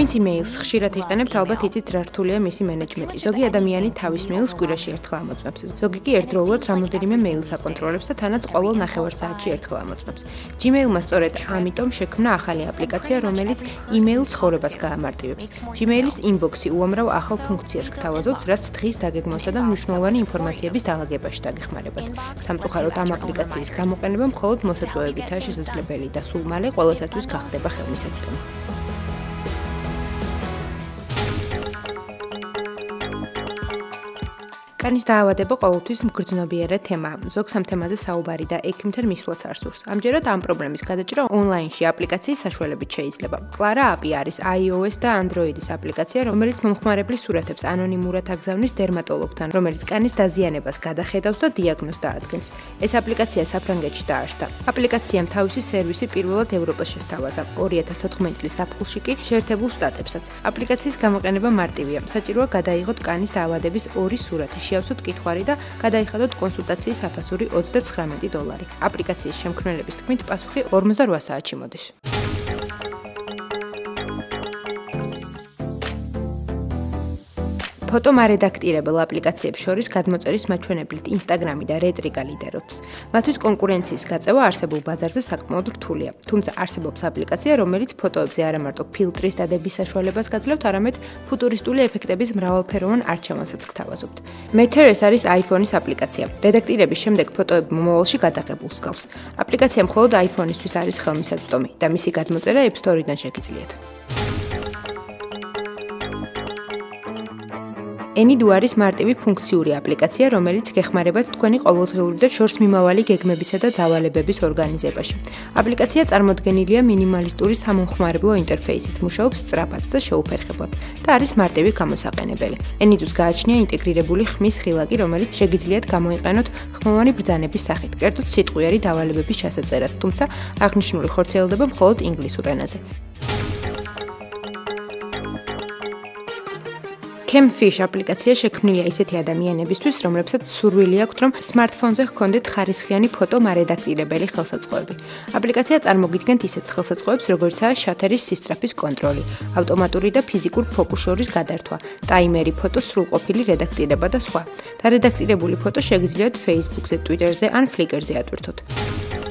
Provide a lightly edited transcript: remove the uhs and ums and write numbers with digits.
ვინც იმეილს ხშირად იყენებთ, ალბათ იცით რა რთულია მისი მენეჯმენტი. ზოგი ადამიანი თავის მეილს კვირაში ერთხელ ამოწმებს. ზოგი კი ერთდროულად რამოდენიმე მეილს აკონტროლებს და თანაც ყოველ ნახევარ საათში ერთხელ ამოწმებს. Gmail-მა სწორედ ამიტომ შექმნა ახალი აპლიკაცია, რომელიც იმეილ ცხოვრებას გაამარტივებს. Gmail-ის inbox-ი უამრავ ახალ ფუნქციას გთავაზობს, რაც დღის დაგეგმვასა და მნიშვნელოვანი ინფორმაციების დალაგებაში დაგეხმარებათ. სამწუხაროდ ამ აპლიკაციის გამოყენება მხოლოდ მოსაწვევებითაა შესაძლებელი და სულ მალე ყველასათვის გახდება ხელმისაწვდომი. კანის დაავადება ყოველთვის მგრძნობიარე თემაა. ზოგს ამ თემაზე საუბარი და ექიმთან მისვლაც არ სურს. ამჯერად ამ პრობლემის გადაჭრა ონლაინში აპლიკაციის საშუალებით შეიძლება. Clara App-ი არის iOS და Android-ის აპლიკაცია, რომელიც მომხმარებლის სურათებს ანონიმურად აგზავნის დერმატოლოგთან, რომელიც კანის დაზიანებას გადახედავს და დიაგნოზს დაადგენს. ეს აპლიკაცია საფრანგეთში დაარსდა. აპლიკაციამ თავისი სერვისი პირველად ევროპაში შესთავაზა. 2014 წლის ზაფხულში კი შეერთებულ შტატებსაც. აპლიკაციის გამოყენება მარტივია. საჭიროა გადაიღოთ კანის დაავადების 2 სურათი. შეავსოთ კითხვარი და გადაიხადოთ კონსულტაციის საფასური $39. აპლიკაციის შემქმნელების თქმით, პასუხი 48 საათში მოდის. ფოტომარედაქტირებელ აპლიკაციებს შორის გადმოწერის მაჩვენებლით Instagram-ი და Retrika ლიდერობს. მათთვის კონკურენციის გაწევა არსებულ ბაზარზე საკმაოდ რთულია. თუმცა არსებობს აპლიკაცია, რომელიც ფოტოებზე არა მარტო ფილტრის დადების საშუალებას გაძლევთ, არამედ ფუტურისტული ეფექტების მრავალფეროვან არჩევანსაც გთავაზობთ. Meter ეს არის iPhone-ის აპლიკაცია. რედაქტირების შემდეგ ფოტოები მომავალში გადაღებულს გავს. აპლიკაცია მხოლოდ iPhone-ისთვის არის ხელმისაწვდომი და მისი გადმოწერა App Store-დან შეგიძლიათ. Anydo არის მარტივი ფუნქციური აპლიკაცია, რომელიც გეხმარებათ თქვენი ყოველდღიური და შორსმიმავალი გეგმებისა და დავალებების ორგანიზებაში. აპლიკაცია წარმოდგენილია მინიმალისტური სამომხმარებლო ინტერფეისით, მუშაობს სწრაფად და შეუფერხებლად და არის მარტივი გამოსაყენებელი. Anydo-ს გააჩნია ინტეგრირებული ხმის ხილაკი, რომელიც შეგიძლიათ გამოიყენოთ ხმოვანი ბრძანების სახით, კერძოდ სიტყვიერი დავალებების ჩასაწერად, თუმცა აღნიშნული ხორციელდება მხოლოდ ინგლისურ ენაზე. Camfish აპლიკაცია შექმნილია ისეთი ადამიანებისთვის, რომლებსაც სურვილი აქვთ, რომ smartphone-ზე ჰქონდეთ ხარისხიანი ფოტომარედაქტირებელი ხელსაწყოები. აპლიკაცია წარმოგიდგენთ ისეთ ხელსაწყოებს, როგორიცაა შათერის სისწრაფის კონტროლი, ავტომატური და ფიზიკურ ფოკუს შორის გადართვა, ტაიმერი, ფოტოს სრულყოფილი რედაქტირება და სხვა. დარედაქტირებული ფოტო შეგიძლიათ Facebook-ზე, Twitter-ზე ან Flickr-ზე ატვირთოთ.